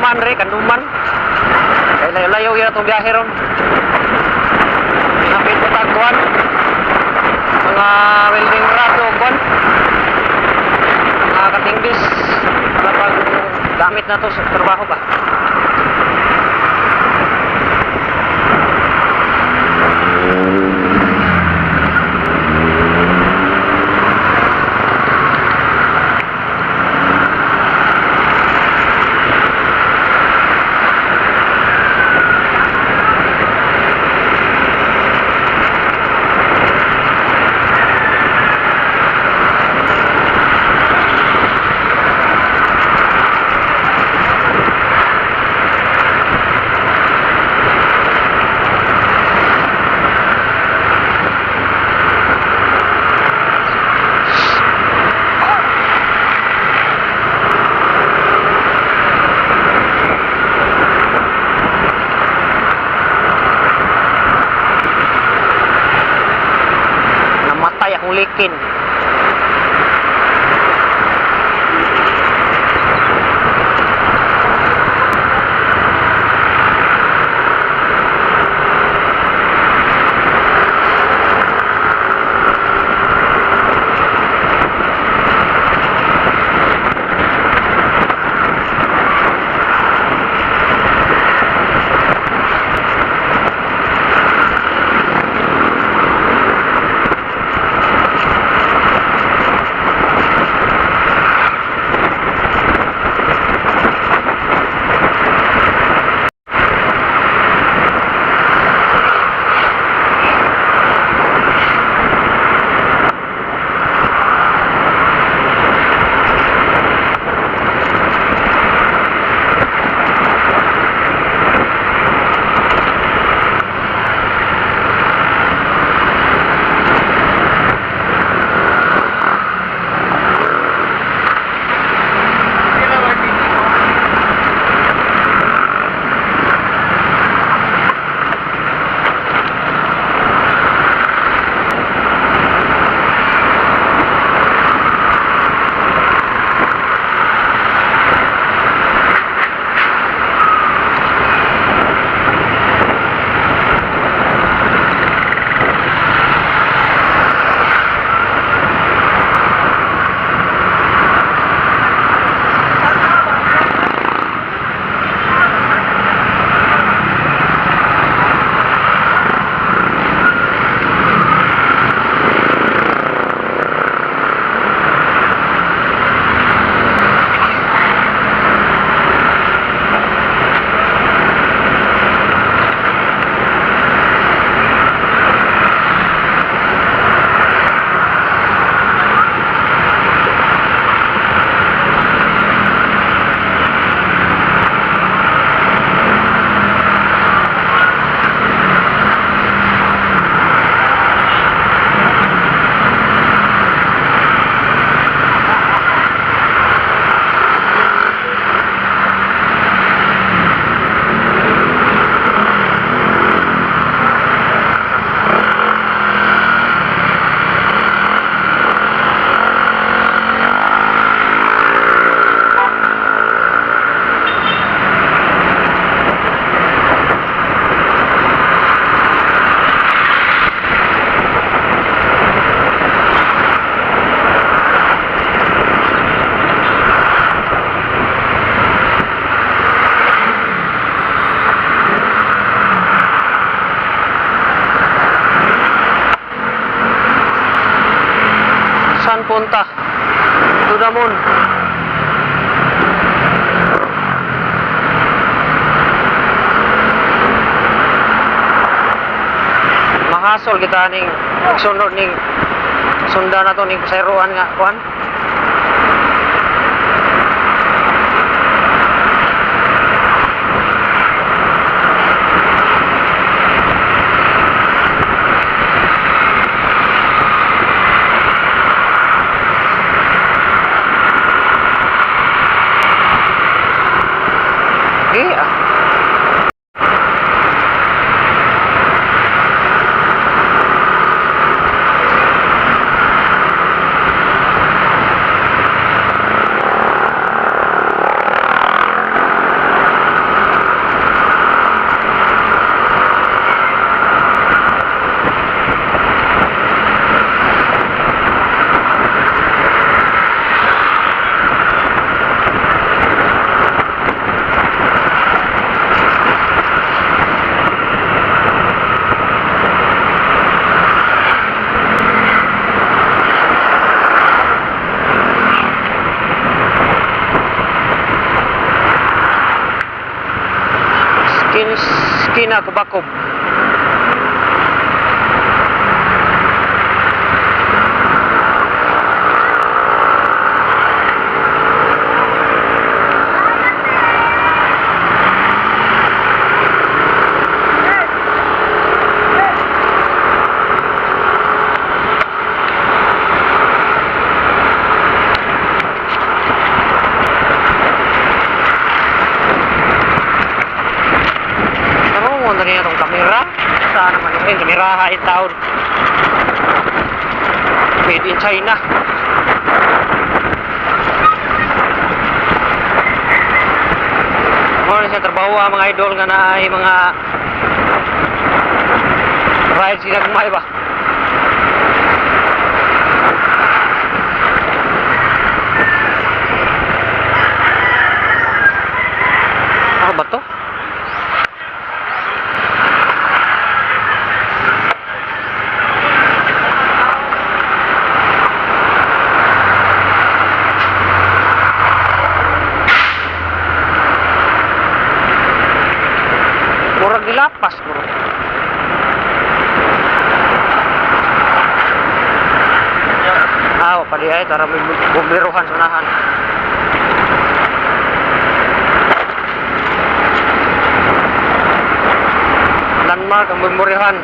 Kanduman re, Kanduman. Kaya layo-layo yun itong biyahe ron. Pinapit ko tagkuhan. Mga welding rod o kuhan. Mga katingbis. Para pag gamit na to sa trabaho ba. Likin. Saan punta? Dudamon. Mahasol kita ning sunod ning sunda na to ning pasayroan nga kuan. Eskina, Kubakob. Niya itong kamera. Saan naman yung kamera hain taon. Made in China. Muna siya trabaho mga idol nga na ay mga rides ginagmay ba. Ano ba to? Murag gilapas bro. Pa di ay tara may bumbiruhan sunahan. Landmark ang bumbiruhan.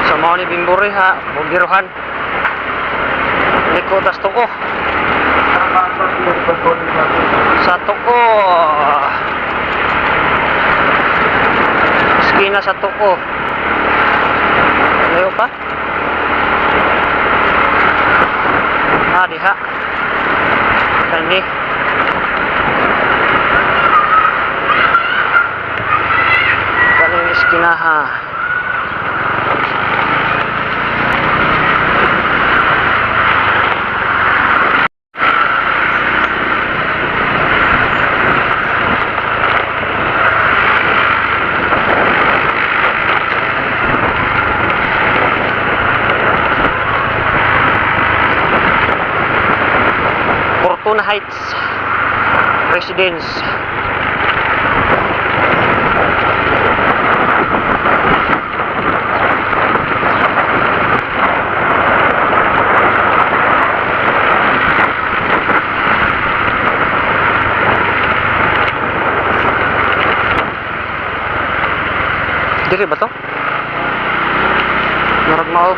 Sa mga ni bimburiha, bumbiruhan. Liko tas tuko. Sa tuko. Eskina sa tuko. Layo pa? Diha. Kani. Kaning eskina ha. Fortuna Heights Residence. Diri ba to? Murag mao.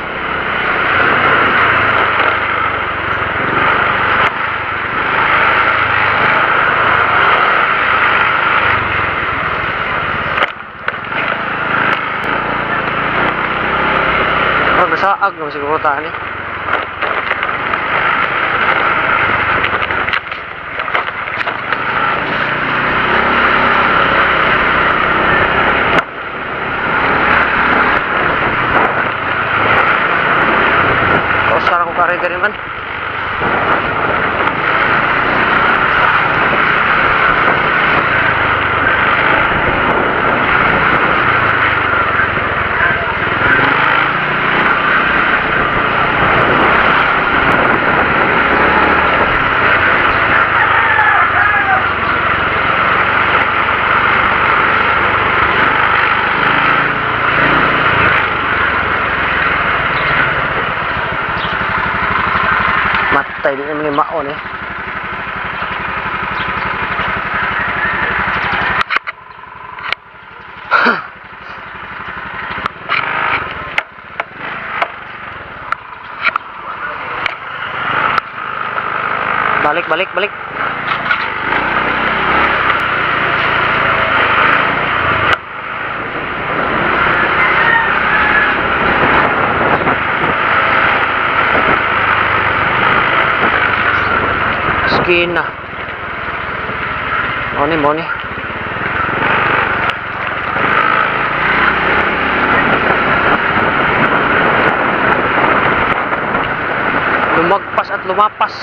Saag naman siguro tahan eh. Tapos sarang ko karega rin man. Matay din naman yung maon eh. Balik. Eskina. Moni. Lumagpas at lumapas.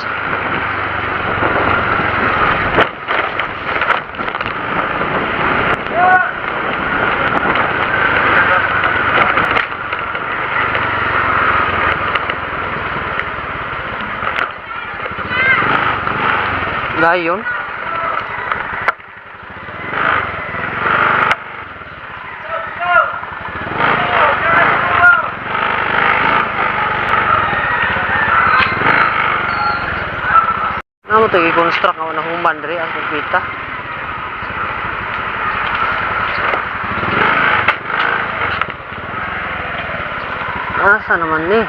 Dayon. Ano to i-construct ako ng human dre ang kita. Asa naman ni?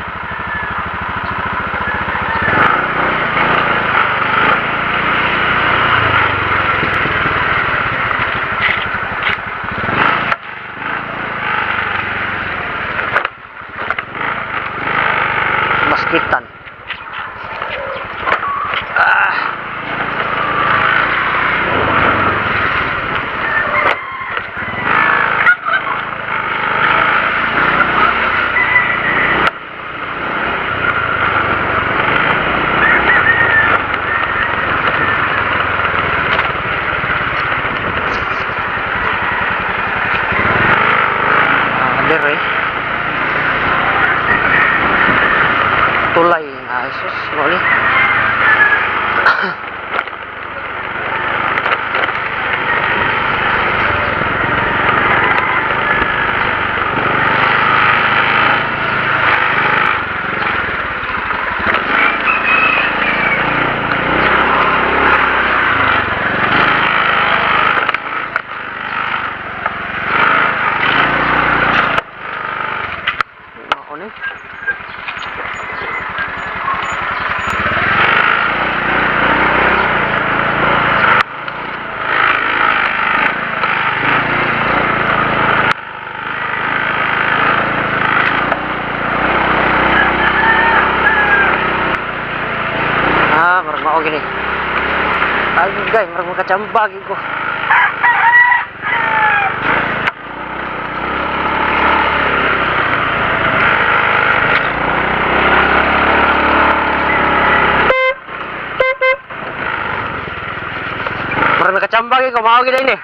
Basketan. Dire. Tulay. Sus, wali. Ako ni. Marag mao gini. Agay, marag makachambag ko. Marag makachambag ko, mao gini ni.